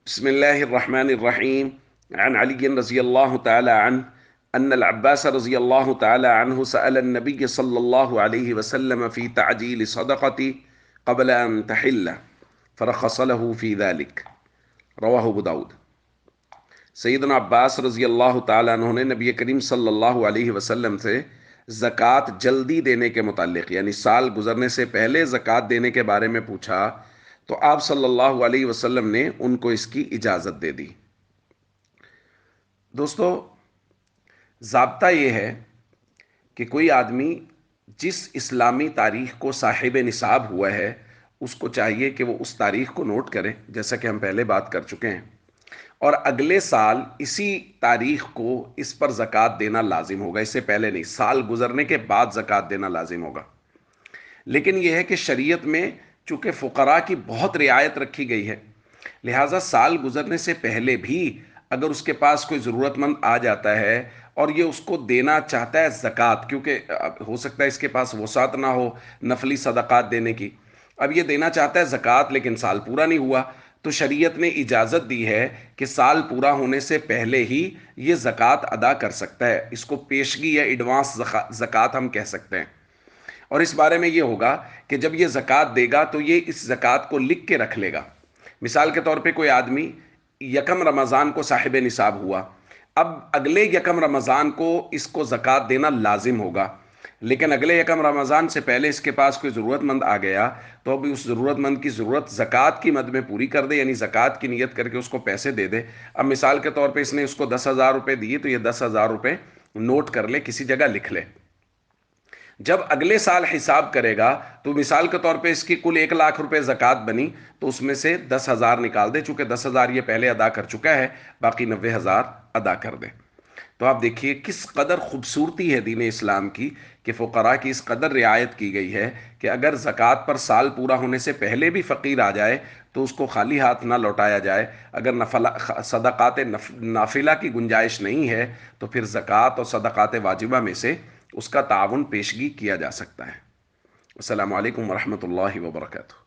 بسم الله الرحمن الرحيم. عن علي رضي الله تعالى عنه أن العباس رضي الله تعالى عنه سأل النبي صلى الله عليه وسلم في تعجيل صدقتي قبل أن تحل فرخص له في ذلك. رواہ ابو داود۔ سیدنا عباس رضی اللہ تعالیٰ عنہ نے نبی کریم صلی اللہ علیہ وسلم سے زکوٰۃ جلدی دینے کے متعلق، یعنی سال گزرنے سے پہلے زکوٰۃ دینے کے بارے میں پوچھا تو آپ صلی اللہ علیہ وسلم نے ان کو اس کی اجازت دے دی۔ دوستو، ضابطہ یہ ہے کہ کوئی آدمی جس اسلامی تاریخ کو صاحب نصاب ہوا ہے اس کو چاہیے کہ وہ اس تاریخ کو نوٹ کرے، جیسا کہ ہم پہلے بات کر چکے ہیں، اور اگلے سال اسی تاریخ کو اس پر زکوٰۃ دینا لازم ہوگا۔ اس سے پہلے نہیں، سال گزرنے کے بعد زکوٰۃ دینا لازم ہوگا۔ لیکن یہ ہے کہ شریعت میں چونکہ فقراء کی بہت رعایت رکھی گئی ہے، لہٰذا سال گزرنے سے پہلے بھی اگر اس کے پاس کوئی ضرورت مند آ جاتا ہے اور یہ اس کو دینا چاہتا ہے زکوٰۃ، کیونکہ ہو سکتا ہے اس کے پاس وسعت نہ ہو نفلی صدقات دینے کی، اب یہ دینا چاہتا ہے زکوٰۃ لیکن سال پورا نہیں ہوا، تو شریعت نے اجازت دی ہے کہ سال پورا ہونے سے پہلے ہی یہ زکوٰۃ ادا کر سکتا ہے۔ اس کو پیشگی یا ایڈوانس زکوٰۃ ہم کہہ سکتے ہیں۔ اور اس بارے میں یہ ہوگا کہ جب یہ زکوٰۃ دے گا تو یہ اس زکوٰۃ کو لکھ کے رکھ لے گا۔ مثال کے طور پہ کوئی آدمی یکم رمضان کو صاحب نصاب ہوا، اب اگلے یکم رمضان کو اس کو زکوٰۃ دینا لازم ہوگا، لیکن اگلے یکم رمضان سے پہلے اس کے پاس کوئی ضرورت مند آ گیا تو اب اس ضرورت مند کی ضرورت زکوٰۃ کی مد میں پوری کر دے، یعنی زکوٰۃ کی نیت کر کے اس کو پیسے دے دے۔ اب مثال کے طور پہ اس نے اس کو 10,000 روپے دیے تو یہ 10,000 روپے نوٹ کر لے، کسی جگہ لکھ لے۔ جب اگلے سال حساب کرے گا تو مثال کے طور پہ اس کی کل 1,00,000 روپے زکوٰۃ بنی تو اس میں سے 10,000 نکال دے، چونکہ 10,000 یہ پہلے ادا کر چکا ہے، باقی 90,000 ادا کر دے۔ تو آپ دیکھیے کس قدر خوبصورتی ہے دین اسلام کی کہ فقراء کی اس قدر رعایت کی گئی ہے کہ اگر زکوٰۃ پر سال پورا ہونے سے پہلے بھی فقیر آ جائے تو اس کو خالی ہاتھ نہ لوٹایا جائے۔ اگر صدقات نافلہ کی گنجائش نہیں ہے تو پھر زکوٰۃ اور صدقات واجبہ میں سے اس کا تعاون پیشگی کیا جا سکتا ہے۔ السلام علیکم ورحمۃ اللہ وبرکاتہ۔